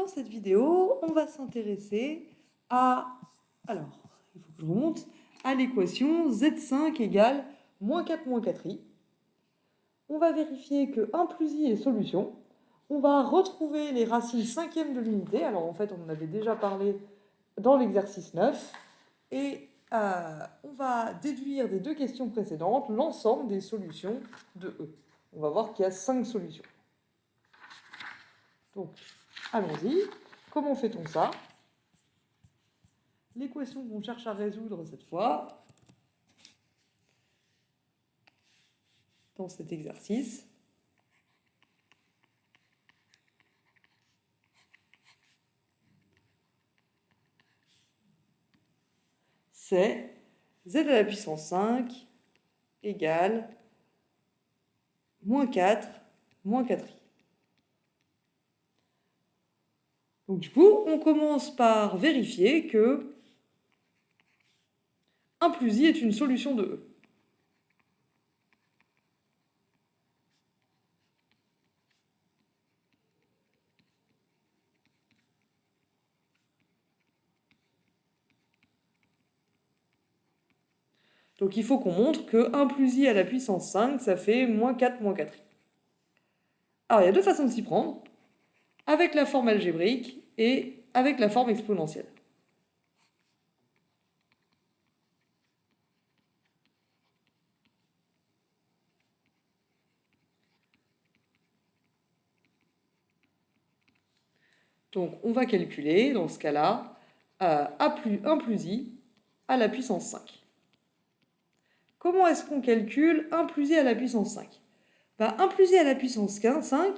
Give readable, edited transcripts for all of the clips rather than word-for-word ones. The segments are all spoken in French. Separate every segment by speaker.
Speaker 1: dans cette vidéo, on va s'intéresser à, alors, il faut que je remonte, à l'équation z5 égale moins 4 moins 4i. On va vérifier que 1 plus i est solution. On va retrouver les racines cinquièmes de l'unité. Alors en fait, on en avait déjà parlé dans l'exercice 9. Et on va déduire des deux questions précédentes l'ensemble des solutions de E. On va voir qu'il y a 5 solutions. Donc, allons-y. Comment fait-on ça? L'équation qu'on cherche à résoudre cette fois, dans cet exercice, c'est z à la puissance 5 égale moins 4 moins 4i. Donc du coup, on commence par vérifier que 1 plus i est une solution de E. Donc il faut qu'on montre que 1 plus i à la puissance 5, ça fait moins 4 moins 4i. Alors il y a deux façons de s'y prendre, avec la forme algébrique et avec la forme exponentielle. Donc on va calculer, dans ce cas-là, 1 plus i à la puissance 5. Comment est-ce qu'on calcule 1 plus i à la puissance 5? 1 plus i à la puissance 5,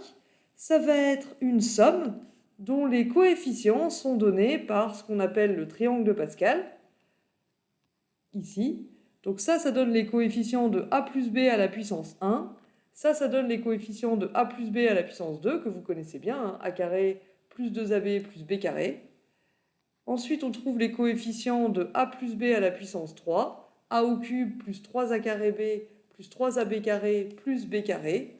Speaker 1: ça va être une somme dont les coefficients sont donnés par ce qu'on appelle le triangle de Pascal, ici. Donc ça donne les coefficients de a plus b à la puissance 1. Ça donne les coefficients de a plus b à la puissance 2, que vous connaissez bien, hein, a carré plus 2ab plus b carré. Ensuite, on trouve les coefficients de a plus b à la puissance 3, a au cube plus 3a carré b plus 3ab carré plus b carré.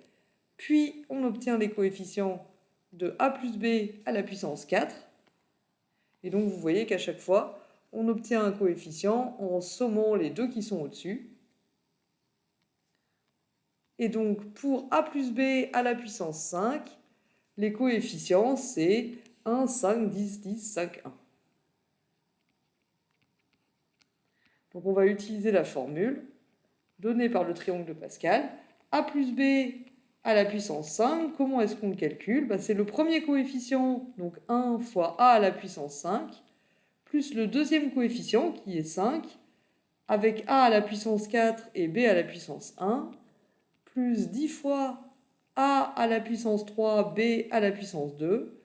Speaker 1: Puis, on obtient les coefficients de a plus b à la puissance 4. Et donc, vous voyez qu'à chaque fois, on obtient un coefficient en sommant les deux qui sont au-dessus. Et donc, pour a plus b à la puissance 5, les coefficients, c'est 1, 5, 10, 10, 5, 1. Donc, on va utiliser la formule donnée par le triangle de Pascal. A plus b à la puissance 5, comment est-ce qu'on le calcule? C'est le premier coefficient, donc 1 fois a à la puissance 5, plus le deuxième coefficient, qui est 5, avec a à la puissance 4 et b à la puissance 1, plus 10 fois a à la puissance 3, b à la puissance 2,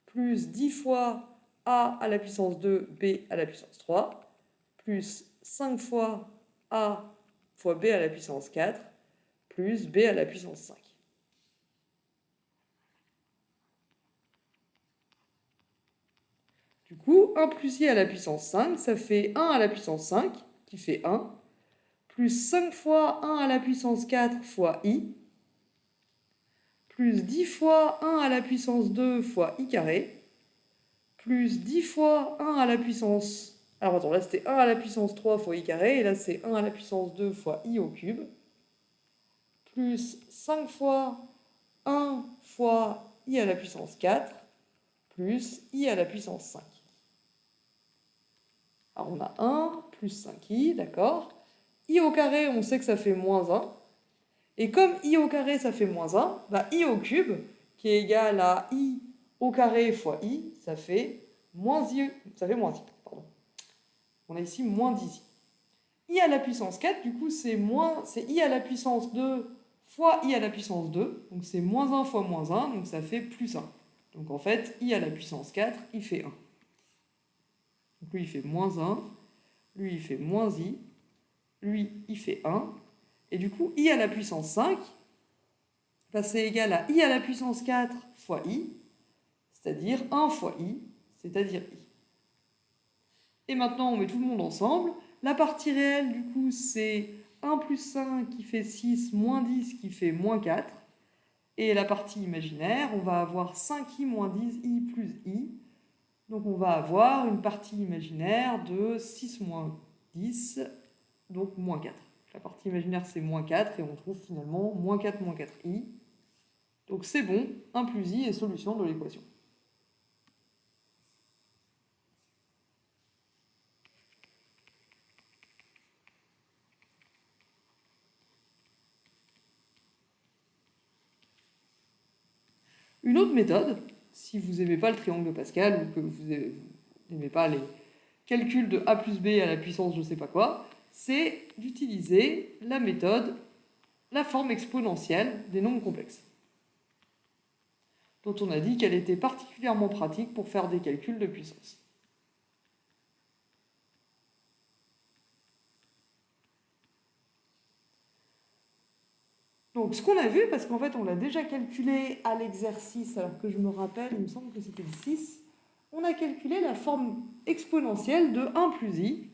Speaker 1: plus 10 fois a à la puissance 2, b à la puissance 3, plus 5 fois a fois b à la puissance 4, plus b à la puissance 5. Du coup, 1 plus i à la puissance 5, ça fait 1 à la puissance 5, qui fait 1, plus 5 fois 1 à la puissance 4 fois i, plus 10 fois 1 à la puissance 2 fois i carré, plus 10 fois 1 à la puissance... Alors attends, là c'était 1 à la puissance 3 fois i carré, et là c'est 1 à la puissance 2 fois i au cube, plus 5 fois 1 fois i à la puissance 4, plus i à la puissance 5. Alors on a 1 plus 5i, d'accord. I au carré, on sait que ça fait moins 1. Et comme i au carré, ça fait moins 1, i au cube, qui est égal à i au carré fois i, ça fait moins i. Pardon. On a ici moins 10i. I à la puissance 4, du coup, c'est i à la puissance 2 fois i à la puissance 2. Donc c'est moins 1 fois moins 1, donc ça fait plus 1. Donc en fait, i à la puissance 4, il fait 1. Donc lui, il fait moins 1. Lui, il fait moins i. Lui, il fait 1. Et du coup, i à la puissance 5, c'est égal à i à la puissance 4 fois i, c'est-à-dire 1 fois i, c'est-à-dire i. Et maintenant, on met tout le monde ensemble. La partie réelle, du coup, c'est 1 plus 5 qui fait 6, moins 10 qui fait moins 4. Et la partie imaginaire, on va avoir 5i moins 10i plus i. Donc on va avoir une partie imaginaire de 6 moins 10, donc moins 4. La partie imaginaire c'est moins 4 et on trouve finalement moins 4 moins 4i. Donc c'est bon, 1 plus i est solution de l'équation. Une autre méthode, si vous n'aimez pas le triangle de Pascal ou que vous n'aimez pas les calculs de a plus b à la puissance je ne sais pas quoi, c'est d'utiliser la méthode, la forme exponentielle des nombres complexes, dont on a dit qu'elle était particulièrement pratique pour faire des calculs de puissance. Donc ce qu'on a vu, parce qu'en fait on l'a déjà calculé à l'exercice, alors que je me rappelle, il me semble que c'était le 6, on a calculé la forme exponentielle de 1 plus i.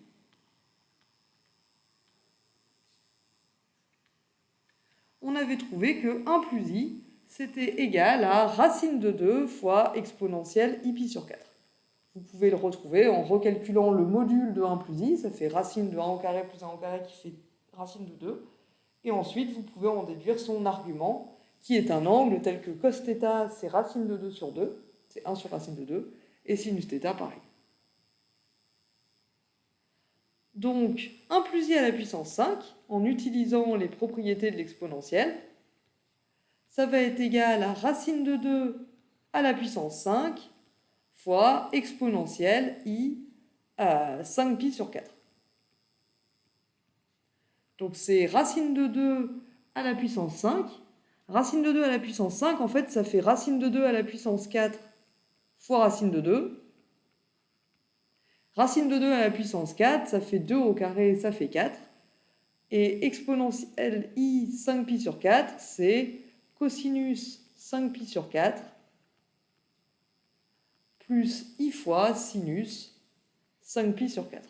Speaker 1: On avait trouvé que 1 plus i, c'était égal à racine de 2 fois exponentielle i pi sur 4. Vous pouvez le retrouver en recalculant le module de 1 plus i, ça fait racine de 1 au carré plus 1 au carré qui fait racine de 2. Et ensuite, vous pouvez en déduire son argument, qui est un angle tel que cos θ, c'est racine de 2 sur 2, c'est 1 sur racine de 2, et sinus θ, pareil. Donc, 1 plus i à la puissance 5, en utilisant les propriétés de l'exponentielle, ça va être égal à racine de 2 à la puissance 5 fois exponentielle i à 5pi sur 4. Donc c'est racine de 2 à la puissance 5. Racine de 2 à la puissance 5, en fait, ça fait racine de 2 à la puissance 4 fois racine de 2. Racine de 2 à la puissance 4, ça fait 2 au carré, ça fait 4. Et exponentielle i 5pi sur 4, c'est cosinus 5pi sur 4 plus i fois sinus 5pi sur 4.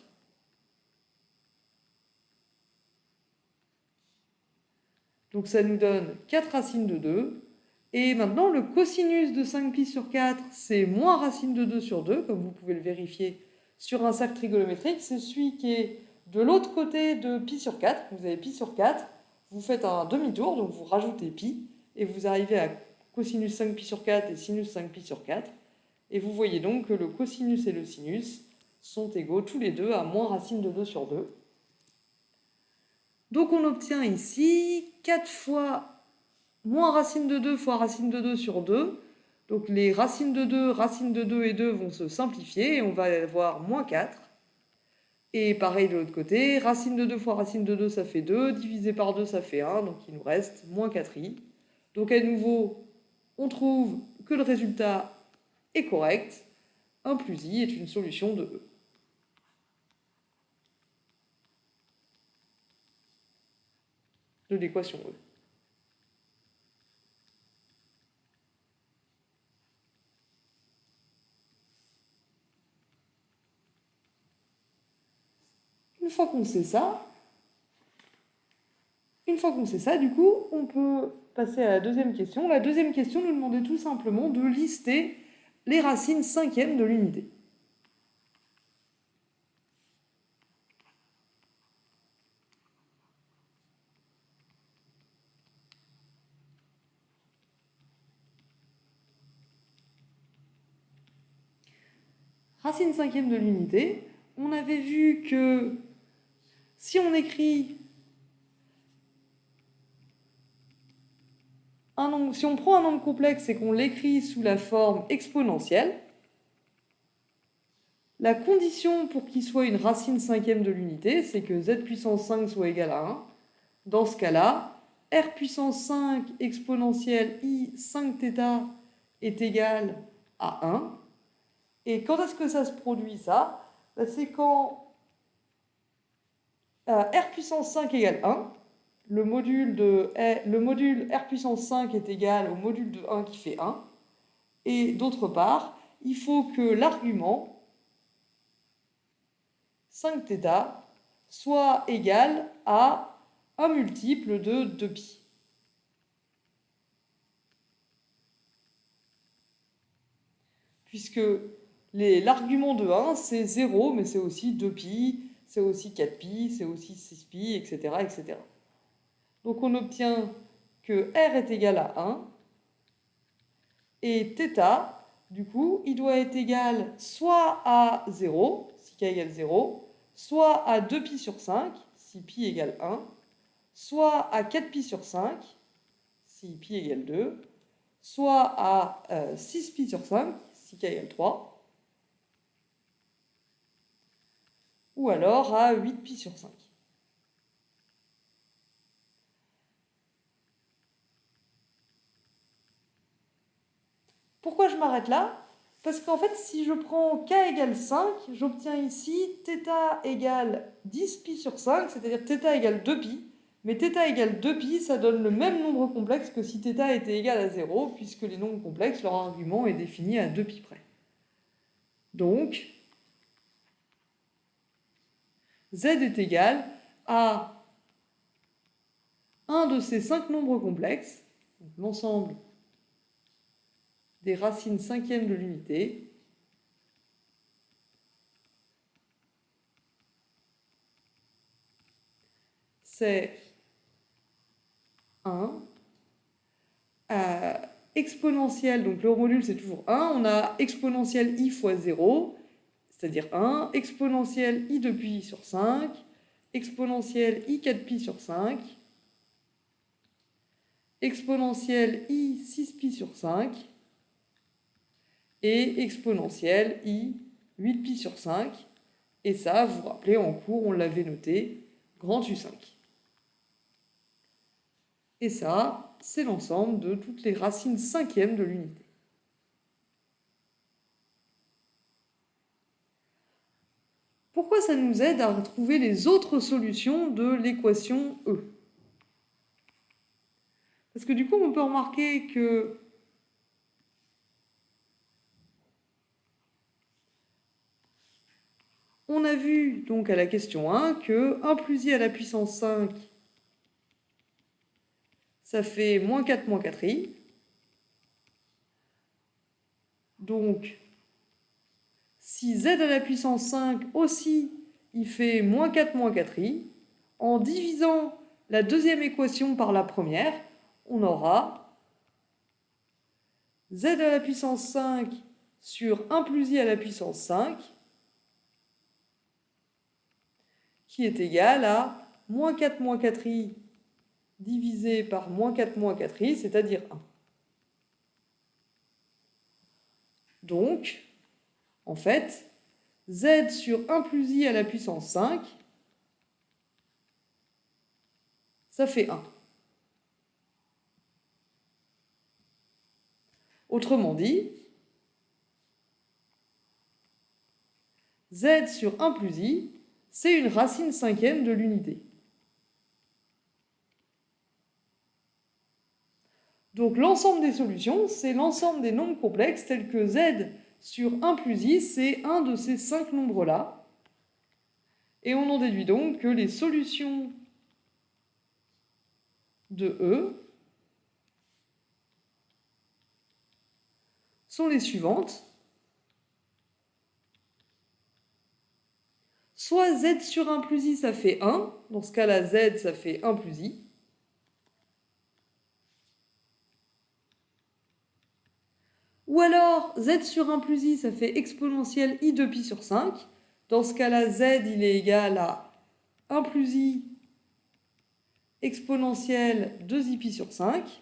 Speaker 1: Donc ça nous donne 4 racines de 2. Et maintenant, le cosinus de 5pi sur 4, c'est moins racine de 2 sur 2, comme vous pouvez le vérifier sur un cercle trigonométrique. C'est celui qui est de l'autre côté de pi sur 4. Vous avez pi sur 4, vous faites un demi-tour, donc vous rajoutez pi, et vous arrivez à cosinus 5pi sur 4 et sinus 5pi sur 4. Et vous voyez donc que le cosinus et le sinus sont égaux tous les deux à moins racine de 2 sur 2. Donc on obtient ici 4 fois moins racine de 2 fois racine de 2 sur 2. Donc les racines de 2, racine de 2 et 2 vont se simplifier et on va avoir moins 4. Et pareil de l'autre côté, racine de 2 fois racine de 2 ça fait 2, divisé par 2 ça fait 1, donc il nous reste moins 4i. Donc à nouveau, on trouve que le résultat est correct. 1 plus i est une solution de E. De l'équation E. Une fois qu'on sait ça, du coup, on peut passer à la deuxième question. La deuxième question nous demandait tout simplement de lister les racines cinquièmes de l'unité. Racine cinquième de l'unité, on avait vu que si on écrit si on prend un nombre complexe et qu'on l'écrit sous la forme exponentielle, la condition pour qu'il soit une racine cinquième de l'unité, c'est que z puissance 5 soit égal à 1. Dans ce cas-là, r puissance 5 exponentielle i 5θ est égal à 1. Et quand est-ce que ça se produit ça? C'est quand r puissance 5 égale 1, le module r puissance 5 est égal au module de 1 qui fait 1. Et d'autre part, il faut que l'argument 5θ soit égal à un multiple de 2pi. puisque l'argument de 1, c'est 0, mais c'est aussi 2pi, c'est aussi 4pi, c'est aussi 6pi, etc., etc. Donc on obtient que r est égal à 1, et θ, du coup, il doit être égal soit à 0, si k égale 0, soit à 2pi sur 5, si pi égale 1, soit à 4pi sur 5, si pi égale 2, soit à 6pi sur 5, si k égale 3, ou alors à 8pi sur 5. Pourquoi je m'arrête là? Parce qu'en fait, si je prends k égale 5, j'obtiens ici θ égale 10pi sur 5, c'est-à-dire θ égale 2pi. Mais θ égale 2pi, ça donne le même nombre complexe que si θ était égal à 0, puisque les nombres complexes, leur argument est défini à 2pi près. Donc, z est égal à un de ces 5 nombres complexes, l'ensemble des racines cinquièmes de l'unité, c'est 1 exponentielle, donc le module c'est toujours 1, on a exponentielle i fois 0, c'est-à-dire 1, exponentielle i de pi sur 5, exponentielle i 4pi sur 5, exponentielle i 6pi sur 5, et exponentielle i 8pi sur 5, et ça, vous vous rappelez, en cours, on l'avait noté, grand U5. Et ça, c'est l'ensemble de toutes les racines cinquièmes de l'unité. Pourquoi ça nous aide à retrouver les autres solutions de l'équation E? Parce que du coup, on peut remarquer que on a vu donc à la question 1 que 1 plus i à la puissance 5, ça fait moins 4 moins 4i. Donc, si z à la puissance 5 aussi, il fait moins 4 moins 4i, en divisant la deuxième équation par la première, on aura z à la puissance 5 sur 1 plus i à la puissance 5, qui est égal à moins 4 moins 4i divisé par moins 4 moins 4i, c'est-à-dire 1. Donc, en fait, z sur 1 plus i à la puissance 5, ça fait 1. Autrement dit, z sur 1 plus i, c'est une racine cinquième de l'unité. Donc l'ensemble des solutions, c'est l'ensemble des nombres complexes tels que z sur 1 plus i, c'est un de ces 5 nombres-là. Et on en déduit donc que les solutions de E sont les suivantes. Soit z sur 1 plus i, ça fait 1. Dans ce cas-là, z, ça fait 1 plus i. Ou alors, z sur 1 plus i, ça fait exponentielle i de pi sur 5. Dans ce cas-là, z, il est égal à 1 plus i exponentielle 2i pi sur 5.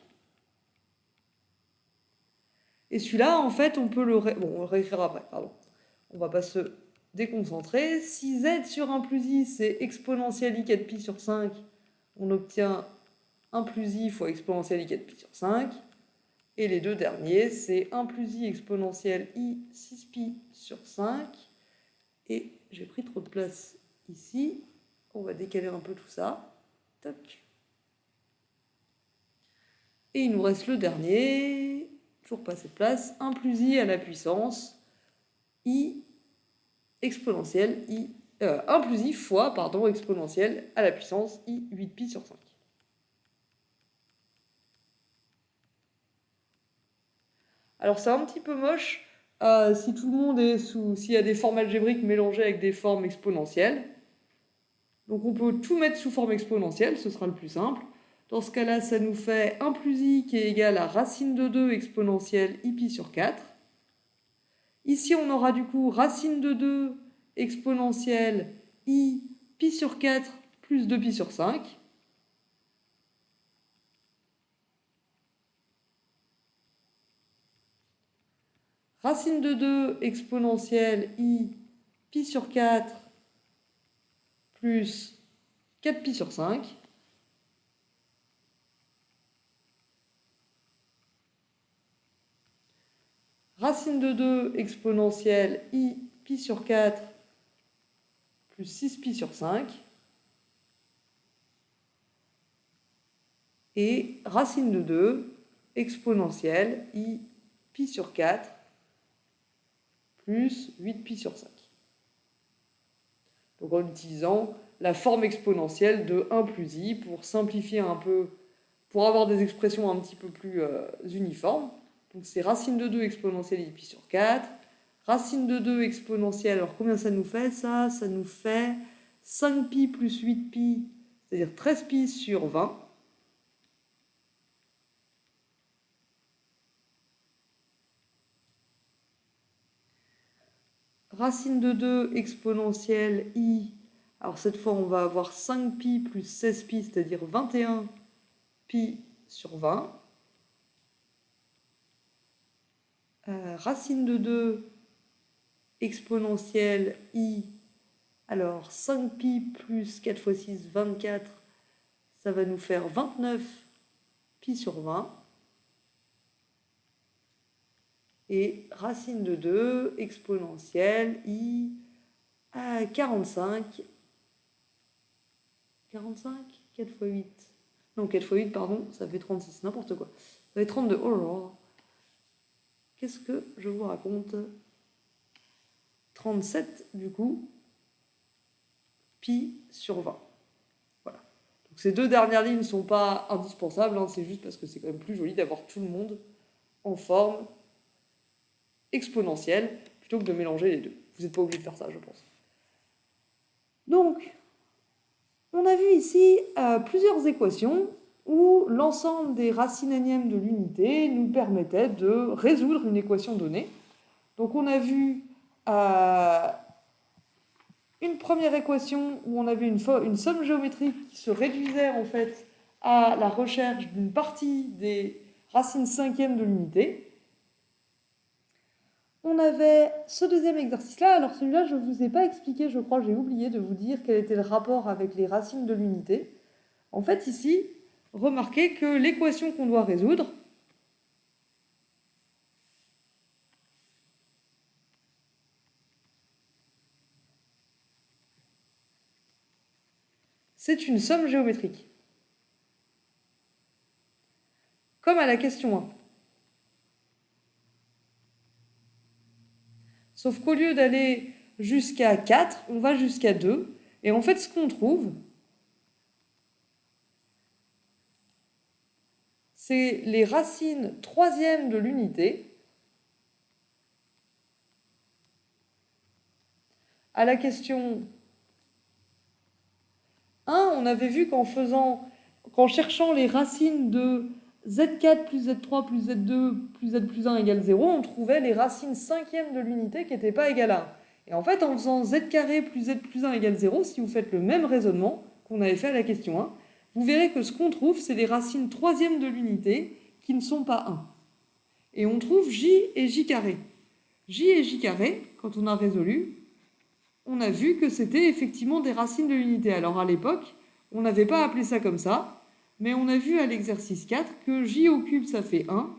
Speaker 1: Et celui-là, en fait, on peut on le réécrire après, pardon. On va pas se déconcentrer. Si z sur 1 plus i, c'est exponentielle i 4 pi sur 5, on obtient 1 plus i fois exponentielle i 4 pi sur 5. Et les deux derniers, c'est 1 plus i exponentielle i 6 pi sur 5. Et j'ai pris trop de place ici. On va décaler un peu tout ça. Toc. Et il nous reste le dernier, toujours pas cette place, 1 plus i à la puissance i exponentielle i 1 plus i fois exponentielle à la puissance i 8 pi sur 5. Alors c'est un petit peu moche si tout le monde est s'il y a des formes algébriques mélangées avec des formes exponentielles. Donc on peut tout mettre sous forme exponentielle, ce sera le plus simple. Dans ce cas-là, ça nous fait 1 plus i qui est égal à racine de 2 exponentielle i pi sur 4. Ici, on aura du coup racine de 2 exponentielle i pi sur 4 plus 2 pi sur 5. Racine de 2 exponentielle i pi sur 4 plus 4 pi sur 5. Racine de 2 exponentielle i pi sur 4 plus 6 pi sur 5. Et racine de 2 exponentielle i pi sur 4 plus 8 pi sur 5. Donc en utilisant la forme exponentielle de 1 plus i pour simplifier un peu, pour avoir des expressions un petit peu plus uniformes. Donc c'est racine de 2 exponentielle i pi sur 4. Racine de 2 exponentielle, alors combien ça nous fait ça? Ça nous fait 5 pi plus 8 pi, c'est-à-dire 13 pi sur 20. Racine de 2 exponentielle i, alors cette fois on va avoir 5 pi plus 16 pi, c'est-à-dire 21 pi sur 20. Racine de 2 exponentielle i, alors 5 pi plus 4 fois 6, 24, ça va nous faire 29 pi sur 20. Et racine de 2 exponentielle i à 45. 45 4 fois 8. Non, 4 fois 8, pardon, ça fait 36, n'importe quoi. Ça fait 32. Oh là là. Qu'est-ce que je vous raconte? 37, du coup, pi sur 20. Voilà. Donc ces deux dernières lignes ne sont pas indispensables, hein, c'est juste parce que c'est quand même plus joli d'avoir tout le monde en forme exponentielle plutôt que de mélanger les deux. Vous n'êtes pas obligé de faire ça, je pense. Donc, on a vu ici plusieurs équations où l'ensemble des racines énièmes de l'unité nous permettait de résoudre une équation donnée. Donc on a vu une première équation où on avait une somme géométrique qui se réduisait en fait à la recherche d'une partie des racines cinquièmes de l'unité. On avait ce deuxième exercice-là. Alors celui-là, je ne vous ai pas expliqué, je crois, j'ai oublié de vous dire quel était le rapport avec les racines de l'unité. En fait, ici, remarquez que l'équation qu'on doit résoudre, c'est une somme géométrique. Comme à la question 1. Sauf qu'au lieu d'aller jusqu'à 4, on va jusqu'à 2. Et en fait, ce qu'on trouve, c'est les racines troisièmes de l'unité. À la question 1, on avait vu qu'en cherchant les racines de z4 plus z3 plus z2 plus z plus 1 égale 0, on trouvait les racines cinquièmes de l'unité qui n'étaient pas égales à 1. Et en fait, en faisant z carré plus z plus 1 égale 0, si vous faites le même raisonnement qu'on avait fait à la question 1, vous verrez que ce qu'on trouve, c'est les racines troisièmes de l'unité qui ne sont pas 1. Et on trouve j et j carré. J et j carré, quand on a résolu, on a vu que c'était effectivement des racines de l'unité. Alors à l'époque, on n'avait pas appelé ça comme ça, mais on a vu à l'exercice 4 que j au cube, ça fait 1.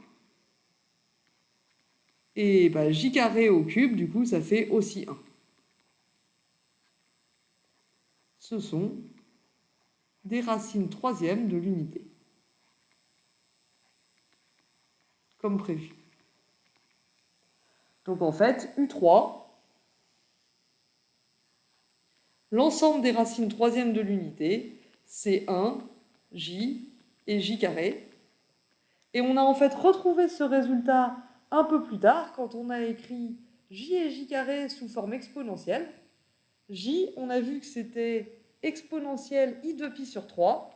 Speaker 1: Et j carré au cube, du coup, ça fait aussi 1. Ce sont des racines troisièmes de l'unité. Comme prévu. Donc en fait, U3, l'ensemble des racines troisièmes de l'unité, c'est 1, j et j carré. Et on a en fait retrouvé ce résultat un peu plus tard, quand on a écrit j et j carré sous forme exponentielle, j, on a vu que c'était exponentielle i de pi sur 3,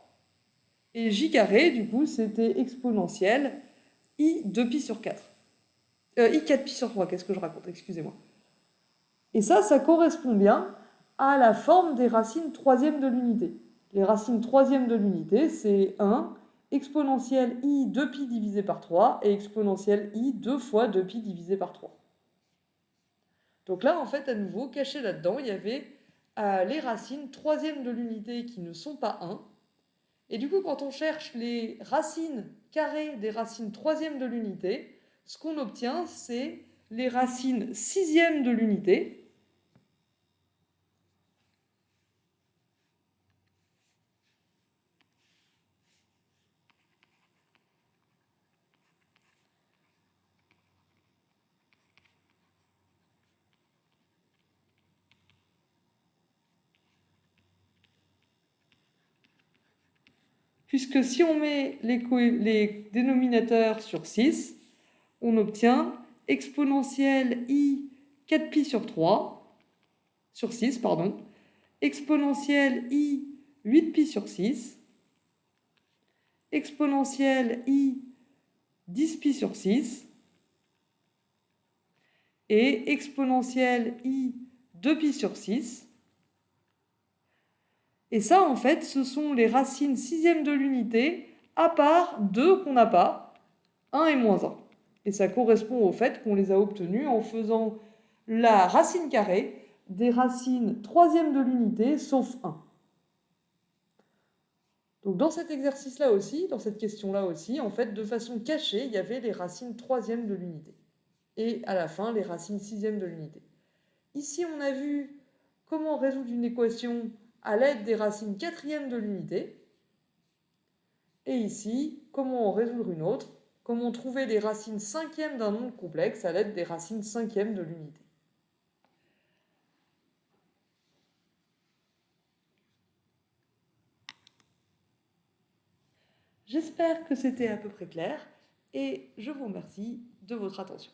Speaker 1: et j carré, du coup, c'était exponentielle i de pi sur 4. I 4 pi sur 3, qu'est-ce que je raconte? Excusez-moi. Et ça correspond bien à la forme des racines troisièmes de l'unité. Les racines troisièmes de l'unité, c'est 1 exponentielle i 2pi divisé par 3 et exponentielle i 2 fois 2pi divisé par 3. Donc là, en fait, à nouveau, caché là-dedans, il y avait les racines troisièmes de l'unité qui ne sont pas 1. Et du coup, quand on cherche les racines carrées des racines troisièmes de l'unité, ce qu'on obtient, c'est les racines sixièmes de l'unité. Puisque si on met les dénominateurs sur 6, on obtient exponentielle i 4pi sur 3, sur 6, pardon, exponentielle i 8pi sur 6, exponentielle i 10pi sur 6, et exponentielle i 2pi sur 6. Et ça, en fait, ce sont les racines sixièmes de l'unité, à part deux qu'on n'a pas, 1 et moins 1. Et ça correspond au fait qu'on les a obtenus en faisant la racine carrée des racines troisièmes de l'unité, sauf 1. Donc dans cet exercice-là aussi, dans cette question-là aussi, en fait, de façon cachée, il y avait les racines troisièmes de l'unité. Et à la fin, les racines sixièmes de l'unité. Ici, on a vu comment résoudre une équation à l'aide des racines quatrièmes de l'unité. Et ici, comment en résoudre une autre, comment trouver les racines cinquièmes d'un nombre complexe à l'aide des racines cinquièmes de l'unité. J'espère que c'était à peu près clair et je vous remercie de votre attention.